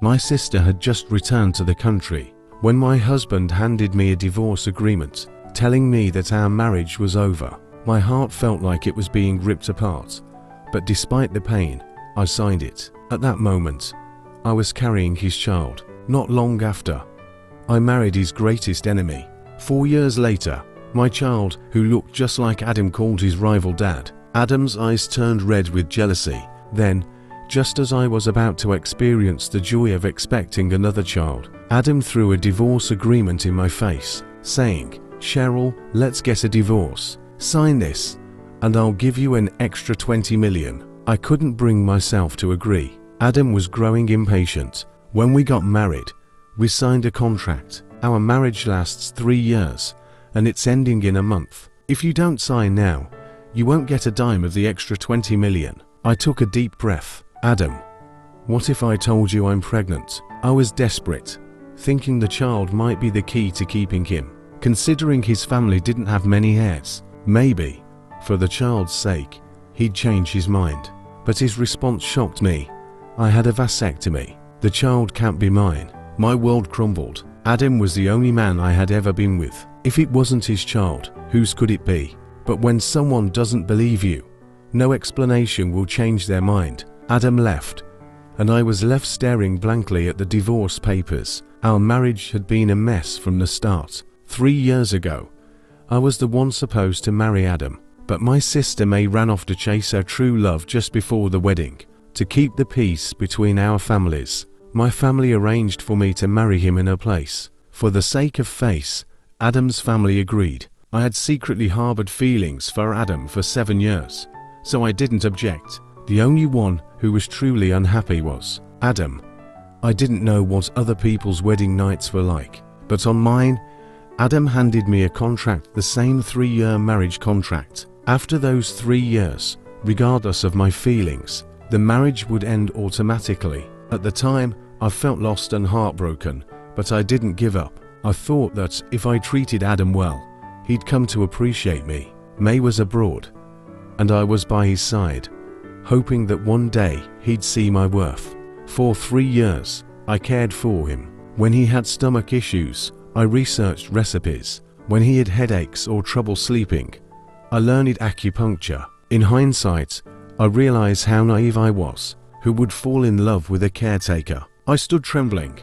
My sister had just returned to the country when my husband handed me a divorce agreement, telling me that our marriage was over. My heart felt like it was being ripped apart, but despite the pain, I signed it. At that moment, I was carrying his child. Not long after, I married his greatest enemy. 4 years later, my child, who looked just like Adam, called his rival dad. Adam's eyes turned red with jealousy. Then, just as I was about to experience the joy of expecting another child, Adam threw a divorce agreement in my face, saying, "Cheryl, let's get a divorce. Sign this, and I'll give you an extra 20 million. I couldn't bring myself to agree. Adam was growing impatient. When we got married, we signed a contract. Our marriage lasts 3 years, and it's ending in a month. If you don't sign now, you won't get a dime of the extra 20 million. I took a deep breath. Adam, what if I told you I'm pregnant? I was desperate, thinking the child might be the key to keeping him. Considering his family didn't have many heirs, maybe, for the child's sake, he'd change his mind. But his response shocked me. I had a vasectomy. The child can't be mine. My world crumbled. Adam was the only man I had ever been with. If it wasn't his child, whose could it be? But when someone doesn't believe you, no explanation will change their mind. Adam left, and I was left staring blankly at the divorce papers. Our marriage had been a mess from the start. 3 years ago, I was the one supposed to marry Adam, but my sister May ran off to chase her true love just before the wedding. To keep the peace between our families, my family arranged for me to marry him in her place. For the sake of face, Adam's family agreed. I had secretly harbored feelings for Adam for 7 years, so I didn't object. The only one who was truly unhappy was Adam. I didn't know what other people's wedding nights were like, but on mine, Adam handed me a contract, the same 3-year marriage contract. After those 3 years, regardless of my feelings, the marriage would end automatically. At the time, I felt lost and heartbroken, but I didn't give up. I thought that if I treated Adam well, he'd come to appreciate me. May was abroad, and I was by his side, hoping that one day he'd see my worth. For 3 years, I cared for him. When he had stomach issues, I researched recipes. When he had headaches or trouble sleeping, I learned acupuncture. In hindsight, I realized how naive I was, who would fall in love with a caretaker. I stood trembling,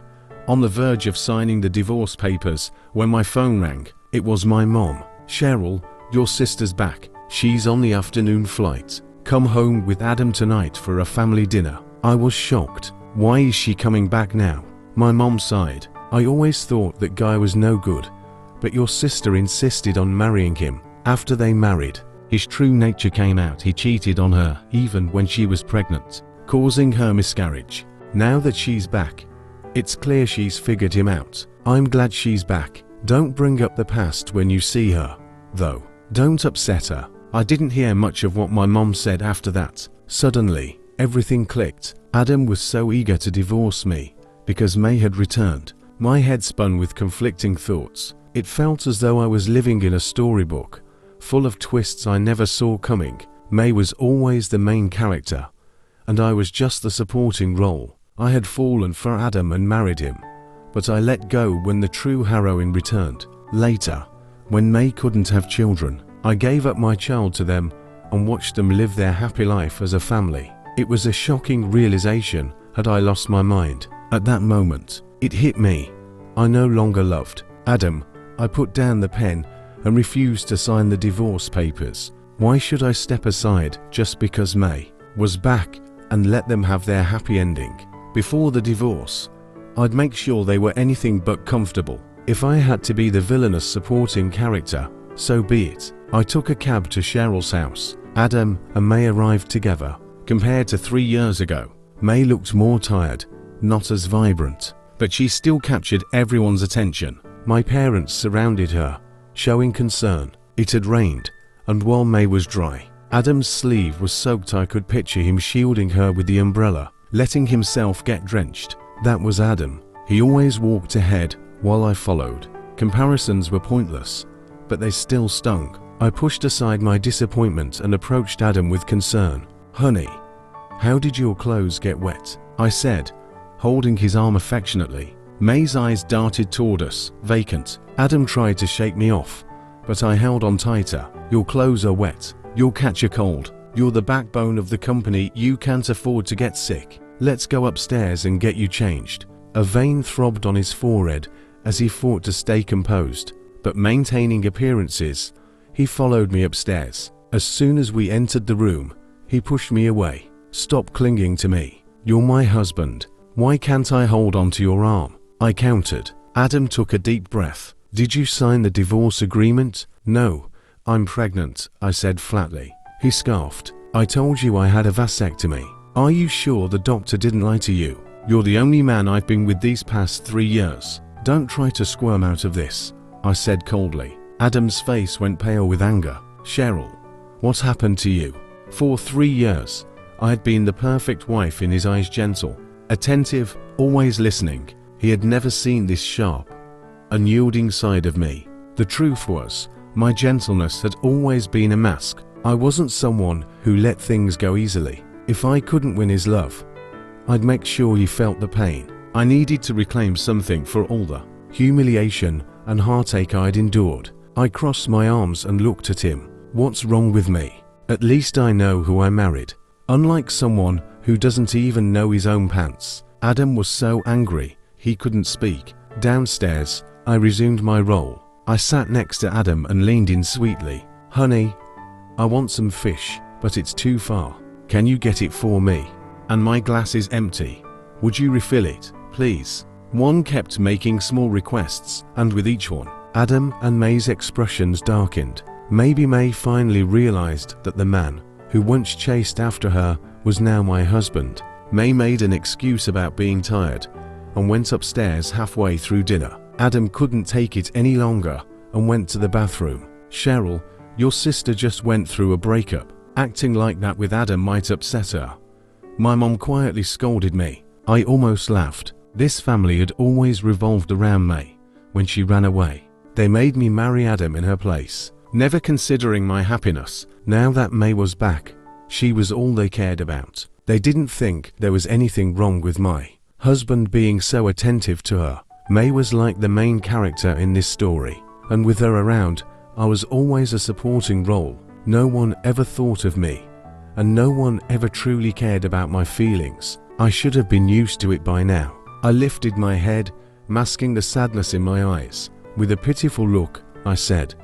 on the verge of signing the divorce papers, when my phone rang. It was my mom. "Cheryl, your sister's back. She's on the afternoon flight. Come home with Adam tonight for a family dinner." I was shocked. Why is she coming back now? My mom sighed. "I always thought that guy was no good, but your sister insisted on marrying him." After they married, his true nature came out. He cheated on her even when she was pregnant, causing her miscarriage. Now that she's back, it's clear she's figured him out. I'm glad she's back. Don't bring up the past when you see her, though. Don't upset her. I didn't hear much of what my mom said after that. Suddenly, everything clicked. Adam was so eager to divorce me because May had returned. My head spun with conflicting thoughts. It felt as though I was living in a storybook, full of twists I never saw coming. May was always the main character, and I was just the supporting role. I had fallen for Adam and married him, but I let go when the true heroine returned. Later, when May couldn't have children, I gave up my child to them and watched them live their happy life as a family. It was a shocking realization. Had I lost my mind? At that moment, it hit me. I no longer loved Adam. I put down the pen and refused to sign the divorce papers. Why should I step aside just because May was back and let them have their happy ending? Before the divorce, I'd make sure they were anything but comfortable. If I had to be the villainous supporting character, so be it. I took a cab to Cheryl's house. Adam and May arrived together. Compared to 3 years ago, May looked more tired, not as vibrant, but she still captured everyone's attention. My parents surrounded her, showing concern. It had rained, and while May was dry, Adam's sleeve was soaked. I could picture him shielding her with the umbrella, letting himself get drenched. That was Adam. He always walked ahead while I followed. Comparisons were pointless, but they still stung. I pushed aside my disappointment and approached Adam with concern. "Honey, how did your clothes get wet?" I said, holding his arm affectionately. May's eyes darted toward us, vacant. Adam tried to shake me off, but I held on tighter. Your clothes are wet. You'll catch a cold. You're the backbone of the company. You can't afford to get sick. Let's go upstairs and get you changed. A vein throbbed on his forehead as he fought to stay composed, but maintaining appearances. He followed me upstairs. As soon as we entered the room, he pushed me away. Stop clinging to me. You're my husband. Why can't I hold on to your arm? I countered. Adam took a deep breath. Did you sign the divorce agreement? No, I'm pregnant, I said flatly. He scoffed. I told you I had a vasectomy. Are you sure the doctor didn't lie to you? You're the only man I've been with these past 3 years. Don't try to squirm out of this, I said coldly. Adam's face went pale with anger. Cheryl, what happened to you? For 3 years, I had been the perfect wife in his eyes, gentle, attentive, always listening. He had never seen this sharp, unyielding side of me. The truth was, my gentleness had always been a mask. I wasn't someone who let things go easily. If I couldn't win his love, I'd make sure he felt the pain. I needed to reclaim something for all the humiliation and heartache I'd endured. I crossed my arms and looked at him. What's wrong with me? At least I know who I married. Unlike someone who doesn't even know his own pants. Adam was so angry, he couldn't speak. Downstairs, I resumed my role. I sat next to Adam and leaned in sweetly. Honey, I want some fish, but it's too far. Can you get it for me? And my glass is empty. Would you refill it, please? One kept making small requests, and with each one, Adam and May's expressions darkened. Maybe May finally realized that the man who once chased after her was now my husband. May made an excuse about being tired and went upstairs halfway through dinner. Adam couldn't take it any longer and went to the bathroom. Cheryl, your sister just went through a breakup. Acting like that with Adam might upset her. My mom quietly scolded me. I almost laughed. This family had always revolved around May. When she ran away, they made me marry Adam in her place, never considering my happiness. Now that May was back, she was all they cared about. They didn't think there was anything wrong with my husband being so attentive to her. May was like the main character in this story, and with her around, I was always a supporting role. No one ever thought of me, and no one ever truly cared about my feelings. I should have been used to it by now. I lifted my head, masking the sadness in my eyes. With a pitiful look, I said,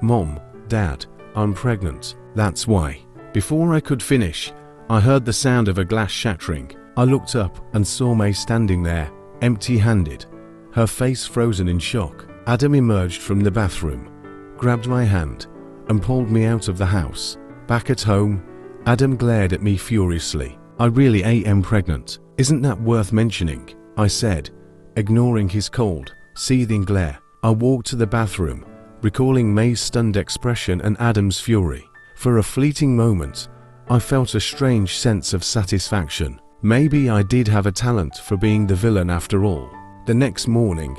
Mom, Dad, I'm pregnant. That's why. Before I could finish, I heard the sound of a glass shattering. I looked up and saw May standing there, empty-handed, her face frozen in shock. Adam emerged from the bathroom, grabbed my hand, and pulled me out of the house. Back at home, Adam glared at me furiously. I really am pregnant. Isn't that worth mentioning? I said, ignoring his cold, seething glare. I walked to the bathroom, recalling May's stunned expression and Adam's fury. For a fleeting moment, I felt a strange sense of satisfaction. Maybe I did have a talent for being the villain after all. The next morning,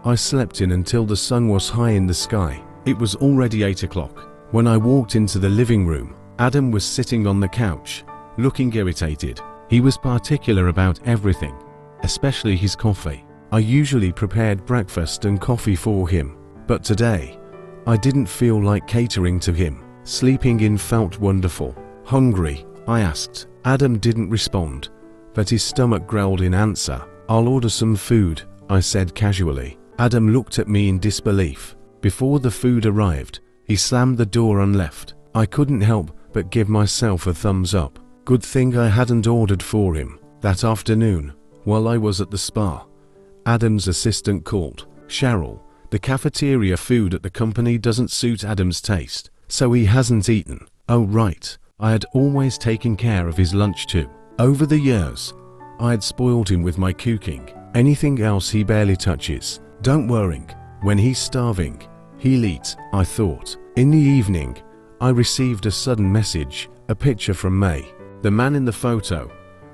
I slept in until the sun was high in the sky. It was already 8 o'clock. When I walked into the living room, Adam was sitting on the couch, looking irritated. He was particular about everything, especially his coffee. I usually prepared breakfast and coffee for him, but today, I didn't feel like catering to him. Sleeping in felt wonderful. Hungry? I asked. Adam didn't respond, but his stomach growled in answer. I'll order some food, I said casually. Adam looked at me in disbelief. Before the food arrived, he slammed the door and left. I couldn't help but give myself a thumbs up. Good thing I hadn't ordered for him. That afternoon, while I was at the spa, Adam's assistant called. Cheryl, the cafeteria food at the company doesn't suit Adam's taste, so he hasn't eaten. Oh right, I had always taken care of his lunch too. Over the years, I had spoiled him with my cooking. Anything else he barely touches. Don't worry, when he's starving, he'll eat, I thought. In the evening, I received a sudden message, a picture from May. The man in the photo,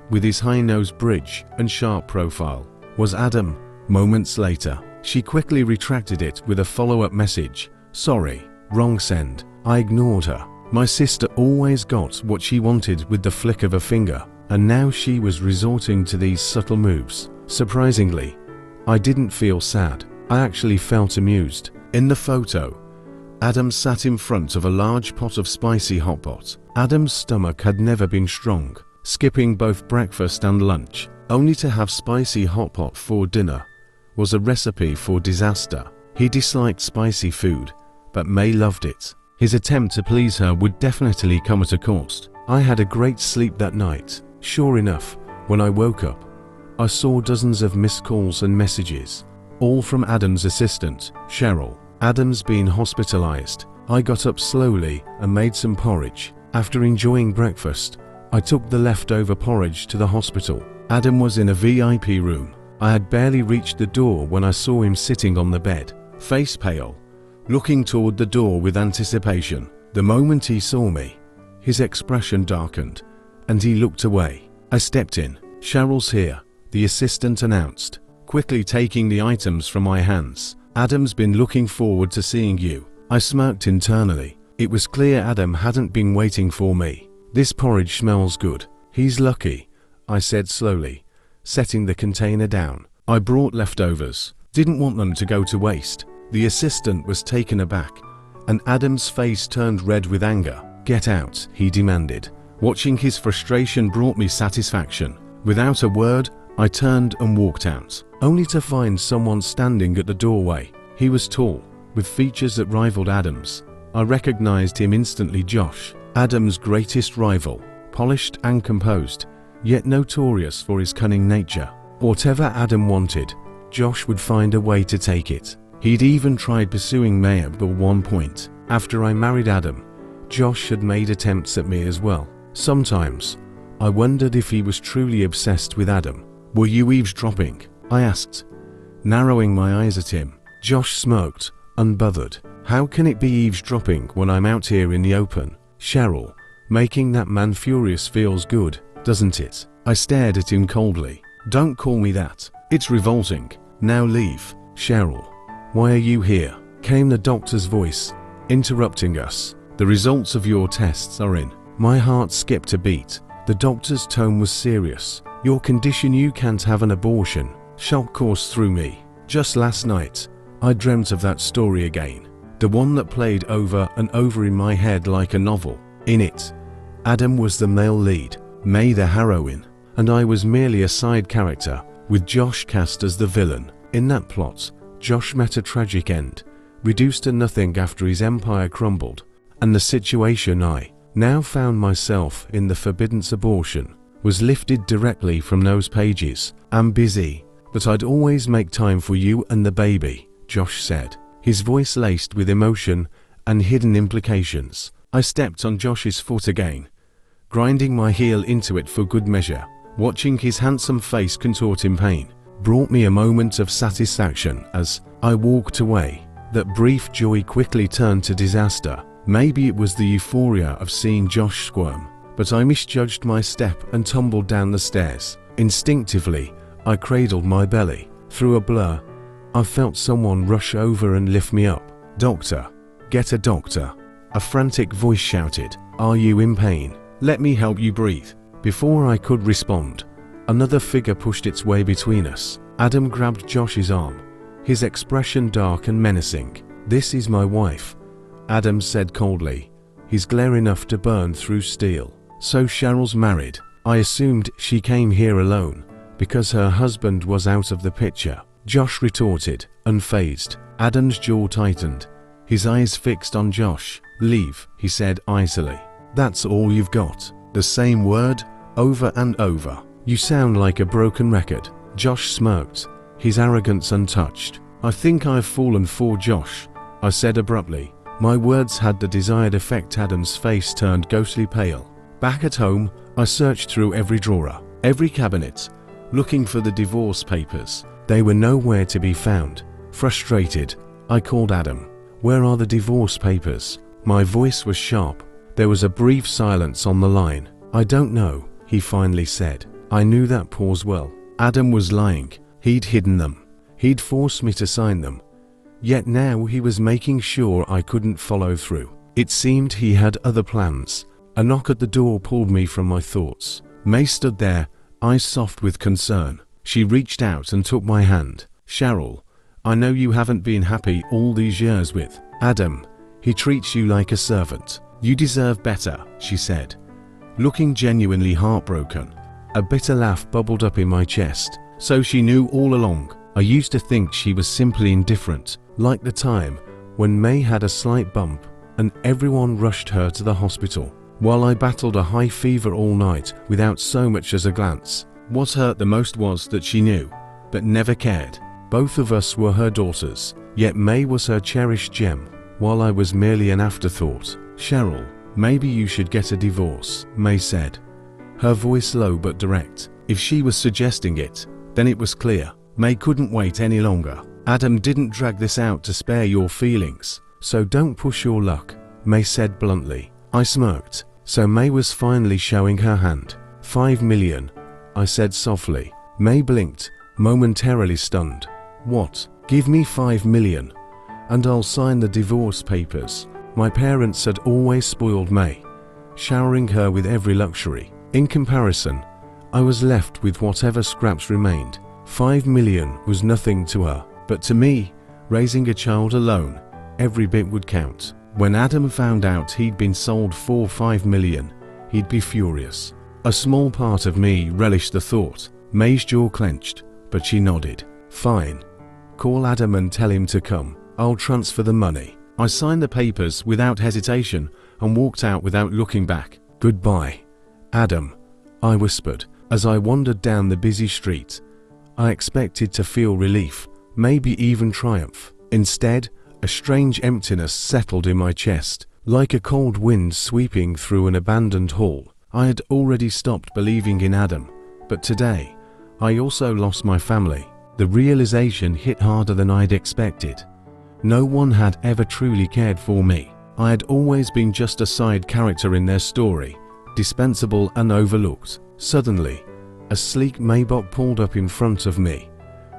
with his high-nosed bridge and sharp profile, was Adam. Moments later, she quickly retracted it with a follow-up message. Sorry, wrong send. I ignored her. My sister always got what she wanted with the flick of a finger, and now she was resorting to these subtle moves. Surprisingly, I didn't feel sad. I actually felt amused. In the photo, Adam sat in front of a large pot of spicy hot pot. Adam's stomach had never been strong, skipping both breakfast and lunch, only to have spicy hot pot for dinner was a recipe for disaster. He disliked spicy food, but May loved it. His attempt to please her would definitely come at a cost. I had a great sleep that night. Sure enough, when I woke up, I saw dozens of missed calls and messages, all from Adam's assistant, Cheryl. Adam's been hospitalized. I got up slowly and made some porridge. After enjoying breakfast, I took the leftover porridge to the hospital. Adam was in a VIP room. I had barely reached the door when I saw him sitting on the bed, face pale, looking toward the door with anticipation. The moment he saw me, his expression darkened, and he looked away. I stepped in. "Cheryl's here," the assistant announced, quickly taking the items from my hands. "Adam's been looking forward to seeing you." I smirked internally. It was clear Adam hadn't been waiting for me. "This porridge smells good." "He's lucky," I said slowly, setting the container down. "I brought leftovers. Didn't want them to go to waste." The assistant was taken aback, and Adam's face turned red with anger. "Get out," he demanded. Watching his frustration brought me satisfaction. Without a word, I turned and walked out, only to find someone standing at the doorway. He was tall, with features that rivaled Adam's. I recognized him instantly. Josh, Adam's greatest rival, polished and composed, yet notorious for his cunning nature. Whatever Adam wanted, Josh would find a way to take it. He'd even tried pursuing May at one point. After I married Adam, Josh had made attempts at me as well. Sometimes, I wondered if he was truly obsessed with Adam. "Were you eavesdropping?" I asked, narrowing my eyes at him. Josh smirked, unbothered. "How can it be eavesdropping when I'm out here in the open?" "Cheryl, making that man furious feels good, doesn't it?" I stared at him coldly. "Don't call me that. It's revolting. Now leave." "Cheryl, why are you here?" came the doctor's voice, interrupting us. "The results of your tests are in." My heart skipped a beat. The doctor's tone was serious. "Your condition, you can't have an abortion." Shock coursed through me. Just last night, I dreamt of that story again. The one that played over and over in my head like a novel. In it, Adam was the male lead, May the heroine, and I was merely a side character, with Josh cast as the villain. In that plot, Josh met a tragic end, reduced to nothing after his empire crumbled, and the situation I now found myself in, the forbidden abortion, was lifted directly from those pages. "I'm busy, but I'd always make time for you and the baby," Josh said, his voice laced with emotion and hidden implications. I stepped on Josh's foot again, grinding my heel into it for good measure. Watching his handsome face contort in pain brought me a moment of satisfaction as I walked away. That brief joy quickly turned to disaster. Maybe it was the euphoria of seeing Josh squirm, but I misjudged my step and tumbled down the stairs. Instinctively, I cradled my belly. Through a blur, I felt someone rush over and lift me up. "Doctor, get a doctor," a frantic voice shouted. "Are you in pain? Let me help you breathe." Before I could respond, another figure pushed its way between us. Adam grabbed Josh's arm, his expression dark and menacing. "This is my wife," Adam said coldly, his glare enough to burn through steel. "So Cheryl's married. I assumed she came here alone, because her husband was out of the picture," Josh retorted, unfazed. Adam's jaw tightened, his eyes fixed on Josh. "Leave," he said icily. "That's all you've got. The same word, over and over. You sound like a broken record." Josh smirked, his arrogance untouched. "I think I've fallen for Josh," I said abruptly. My words had the desired effect. Adam's face turned ghostly pale. Back at home, I searched through every drawer, every cabinet, looking for the divorce papers. They were nowhere to be found. Frustrated, I called Adam. "Where are the divorce papers?" My voice was sharp. There was a brief silence on the line. "I don't know," he finally said. I knew that pause well. Adam was lying. He'd hidden them. He'd forced me to sign them. Yet now he was making sure I couldn't follow through. It seemed he had other plans. A knock at the door pulled me from my thoughts. May stood there, eyes soft with concern. She reached out and took my hand. "Cheryl, I know you haven't been happy all these years with Adam. He treats you like a servant. You deserve better," she said, looking genuinely heartbroken. A bitter laugh bubbled up in my chest. So she knew all along. I used to think she was simply indifferent, like the time when May had a slight bump and everyone rushed her to the hospital, while I battled a high fever all night without so much as a glance. What hurt the most was that she knew, but never cared. Both of us were her daughters, yet May was her cherished gem, while I was merely an afterthought. "Cheryl, maybe you should get a divorce," May said, her voice low but direct. If she was suggesting it, then it was clear. May couldn't wait any longer. "Adam didn't drag this out to spare your feelings, so don't push your luck," May said bluntly. I smirked. So May was finally showing her hand. "5 million, I said softly. May blinked, momentarily stunned. "What? Give me 5 million, and I'll sign the divorce papers." My parents had always spoiled May, showering her with every luxury. In comparison, I was left with whatever scraps remained. 5 million was nothing to her, but to me, raising a child alone, every bit would count. When Adam found out he'd been sold for 5 million, he'd be furious. A small part of me relished the thought. May's jaw clenched, but she nodded. "Fine. Call Adam and tell him to come. I'll transfer the money." I signed the papers without hesitation and walked out without looking back. "Goodbye, Adam," I whispered as I wandered down the busy street. I expected to feel relief, maybe even triumph. Instead, a strange emptiness settled in my chest, like a cold wind sweeping through an abandoned hall. I had already stopped believing in Adam, but today, I also lost my family. The realization hit harder than I'd expected. No one had ever truly cared for me. I had always been just a side character in their story, dispensable and overlooked. Suddenly, a sleek Maybach pulled up in front of me.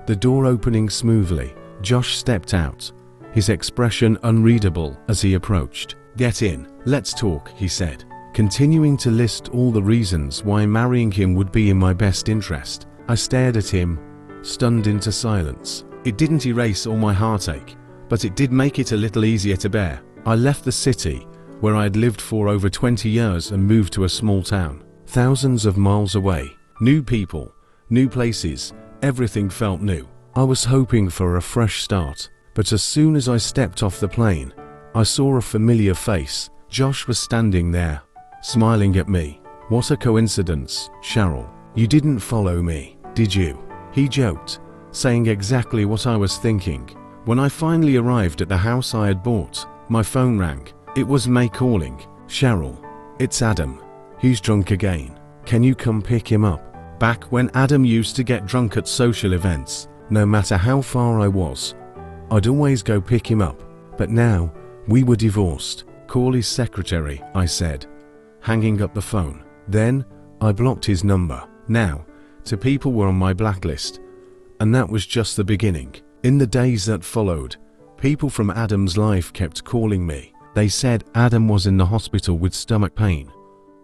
The door opening smoothly, Josh stepped out, his expression unreadable as he approached. "Get in, let's talk," he said, continuing to list all the reasons why marrying him would be in my best interest. I stared at him, stunned into silence. It didn't erase all my heartache, but it did make it a little easier to bear. I left the city, where I had lived for over 20 years, and moved to a small town, thousands of miles away. New people, new places, everything felt new. I was hoping for a fresh start, but as soon as I stepped off the plane, I saw a familiar face. Josh was standing there, smiling at me. "What a coincidence, Cheryl. You didn't follow me, did you?" he joked, saying exactly what I was thinking. When I finally arrived at the house I had bought, my phone rang. It was May calling. "Cheryl, it's Adam. He's drunk again. Can you come pick him up?" Back when Adam used to get drunk at social events, no matter how far I was, I'd always go pick him up. But now, we were divorced. "Call his secretary," I said, hanging up the phone. Then, I blocked his number. Now, two people were on my blacklist, and that was just the beginning. In the days that followed, people from Adam's life kept calling me. They said Adam was in the hospital with stomach pain,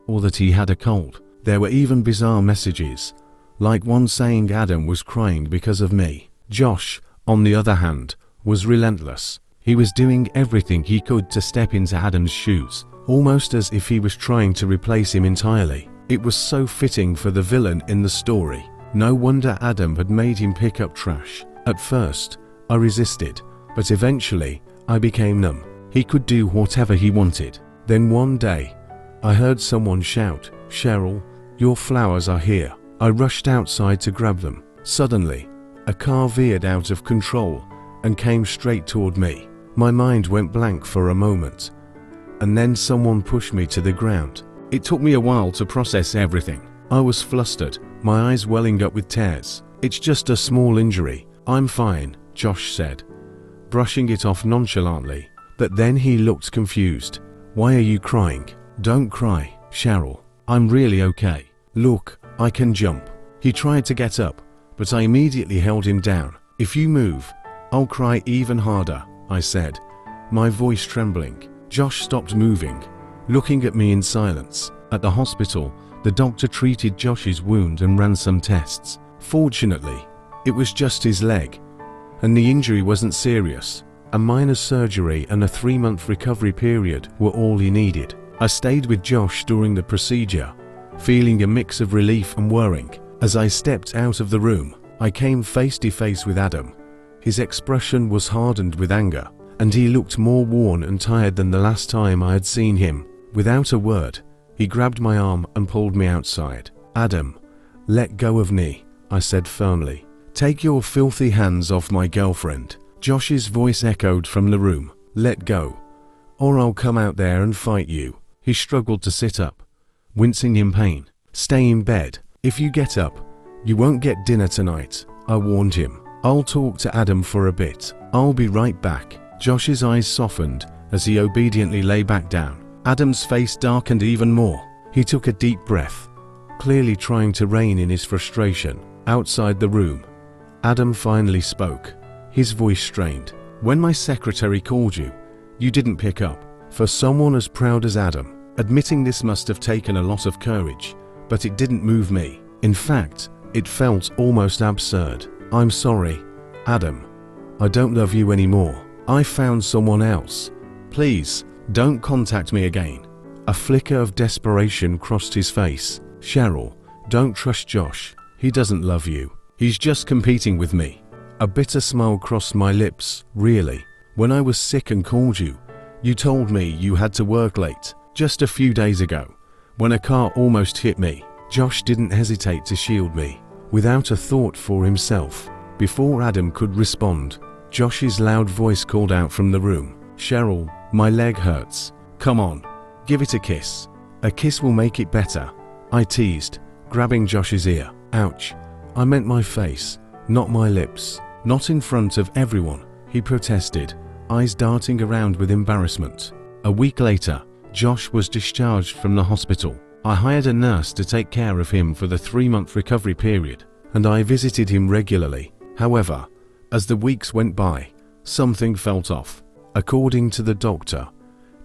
or that he had a cold. There were even bizarre messages, like one saying Adam was crying because of me. Josh, on the other hand, was relentless. He was doing everything he could to step into Adam's shoes, almost as if he was trying to replace him entirely. It was so fitting for the villain in the story. No wonder Adam had made him pick up trash. At first, I resisted, but eventually, I became numb. He could do whatever he wanted. Then one day, I heard someone shout, "Cheryl, your flowers are here." I rushed outside to grab them. Suddenly, a car veered out of control and came straight toward me. My mind went blank for a moment, and then someone pushed me to the ground. It took me a while to process everything. I was flustered, my eyes welling up with tears. "It's just a small injury. I'm fine," Josh said, brushing it off nonchalantly. But then he looked confused. "Why are you crying?" "Don't cry, Cheryl. I'm really okay. Look, I can jump." He tried to get up, but I immediately held him down. "If you move, I'll cry even harder," I said, my voice trembling. Josh stopped moving, looking at me in silence. At the hospital, the doctor treated Josh's wound and ran some tests. Fortunately, it was just his leg, and the injury wasn't serious. A minor surgery and a 3-month recovery period were all he needed. I stayed with Josh during the procedure, feeling a mix of relief and worrying. As I stepped out of the room, I came face to face with Adam. His expression was hardened with anger, and he looked more worn and tired than the last time I had seen him. Without a word, he grabbed my arm and pulled me outside. "Adam, let go of me," I said firmly. "Take your filthy hands off my girlfriend." Josh's voice echoed from the room. "Let go, or I'll come out there and fight you." He struggled to sit up, wincing in pain. "Stay in bed. If you get up, you won't get dinner tonight," I warned him. "I'll talk to Adam for a bit. I'll be right back." Josh's eyes softened as he obediently lay back down. Adam's face darkened even more. He took a deep breath, clearly trying to rein in his frustration. Outside the room, Adam finally spoke, his voice strained. "When my secretary called you, you didn't pick up. For someone as proud as Adam, admitting this must have taken a lot of courage, but it didn't move me. In fact, it felt almost absurd. I'm sorry, Adam. I don't love you anymore. I found someone else. Please, don't contact me again." A flicker of desperation crossed his face. "Cheryl, don't trust Josh. He doesn't love you. He's just competing with me." A bitter smile crossed my lips. "Really? When I was sick and called you, you told me you had to work late. Just a few days ago, when a car almost hit me." Josh didn't hesitate to shield me, without a thought for himself. Before Adam could respond, Josh's loud voice called out from the room. "Cheryl, my leg hurts. Come on, give it a kiss. A kiss will make it better," I teased, grabbing Josh's ear. "Ouch, I meant my face, not my lips." "Not in front of everyone," he protested, eyes darting around with embarrassment. A week later, Josh was discharged from the hospital. I hired a nurse to take care of him for the 3-month recovery period, and I visited him regularly. However, as the weeks went by, something felt off. According to the doctor,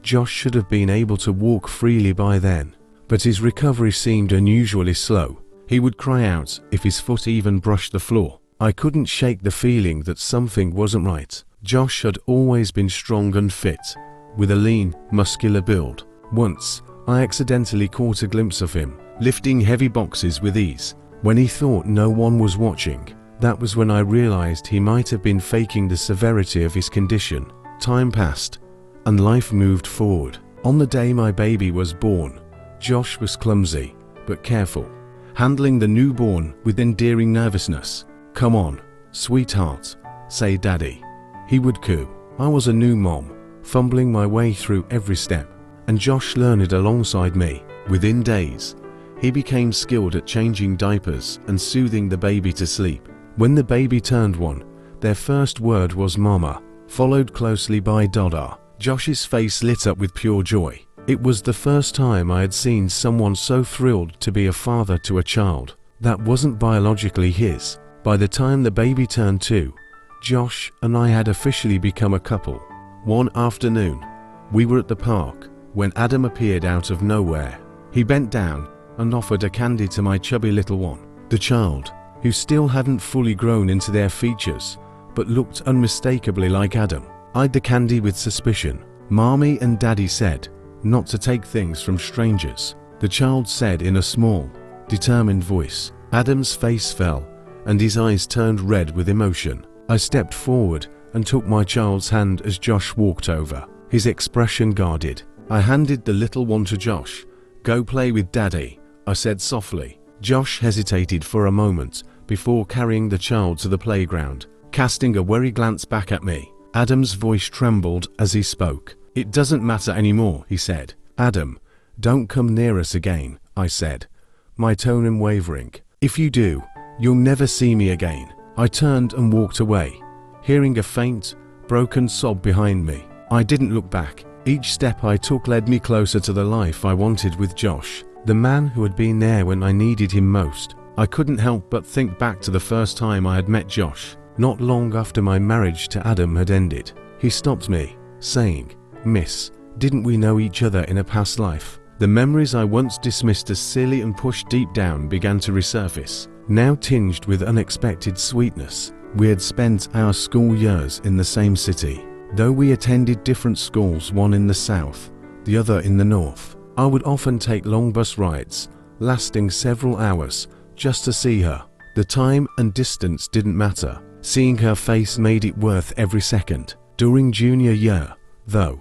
Josh should have been able to walk freely by then, but his recovery seemed unusually slow. He would cry out if his foot even brushed the floor. I couldn't shake the feeling that something wasn't right. Josh had always been strong and fit, with a lean, muscular build. Once, I accidentally caught a glimpse of him, lifting heavy boxes with ease, when he thought no one was watching. That was when I realized he might have been faking the severity of his condition. Time passed, and life moved forward. On the day my baby was born, Josh was clumsy, but careful, handling the newborn with endearing nervousness. "Come on, sweetheart, say daddy," he would coo. I was a new mom, fumbling my way through every step, and Josh learned alongside me. Within days, he became skilled at changing diapers and soothing the baby to sleep. When the baby turned 1, their first word was mama, followed closely by dada. Josh's face lit up with pure joy. It was the first time I had seen someone so thrilled to be a father to a child that wasn't biologically his. By the time the baby turned 2, Josh and I had officially become a couple. One afternoon, we were at the park when Adam appeared out of nowhere. He bent down and offered a candy to my chubby little one. The child, who still hadn't fully grown into their features, but looked unmistakably like Adam, eyed the candy with suspicion. "Mommy and Daddy said not to take things from strangers," the child said in a small, determined voice. Adam's face fell, and his eyes turned red with emotion. I stepped forward and took my child's hand as Josh walked over, his expression guarded. I handed the little one to Josh. "Go play with Daddy," I said softly. Josh hesitated for a moment before carrying the child to the playground, casting a wary glance back at me. Adam's voice trembled as he spoke. "It doesn't matter anymore," he said. "Adam, don't come near us again," I said, my tone unwavering. "If you do, you'll never see me again." I turned and walked away, hearing a faint, broken sob behind me. I didn't look back. Each step I took led me closer to the life I wanted with Josh, the man who had been there when I needed him most. I couldn't help but think back to the first time I had met Josh, not long after my marriage to Adam had ended. He stopped me, saying, "Miss, didn't we know each other in a past life?" The memories I once dismissed as silly and pushed deep down began to resurface. now tinged with unexpected sweetness. We had spent our school years in the same city. Though we attended different schools, one in the south, the other in the north, I would often take long bus rides, lasting several hours, just to see her. The time and distance didn't matter. Seeing her face made it worth every second. During junior year, though,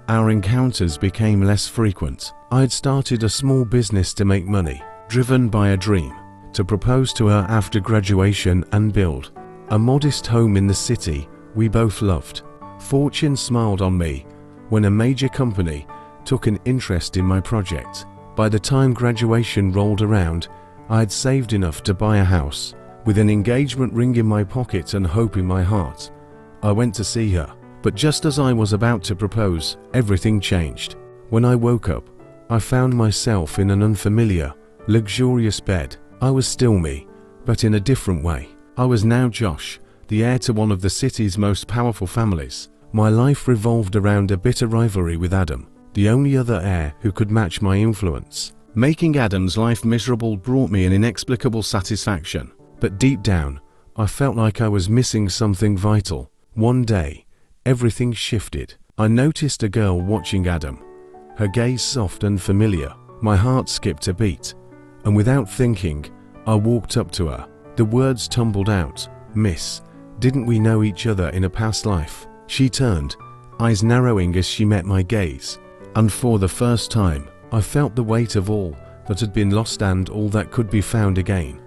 our encounters became less frequent. I had started a small business to make money, driven by a dream to propose to her after graduation and build a modest home in the city we both loved. Fortune smiled on me when a major company took an interest in my project. By the time graduation rolled around, I had saved enough to buy a house. With an engagement ring in my pocket and hope in my heart, I went to see her. But just as I was about to propose, everything changed. When I woke up, I found myself in an unfamiliar, luxurious bed. I was still me, but in a different way. I was now Josh, the heir to one of the city's most powerful families. My life revolved around a bitter rivalry with Adam, the only other heir who could match my influence. Making Adam's life miserable brought me an inexplicable satisfaction, but deep down, I felt like I was missing something vital. One day, everything shifted. I noticed a girl watching Adam, her gaze soft and familiar. My heart skipped a beat, and without thinking, I walked up to her. The words tumbled out, "Miss, didn't we know each other in a past life?" She turned, eyes narrowing as she met my gaze, and for the first time, I felt the weight of all that had been lost and all that could be found again.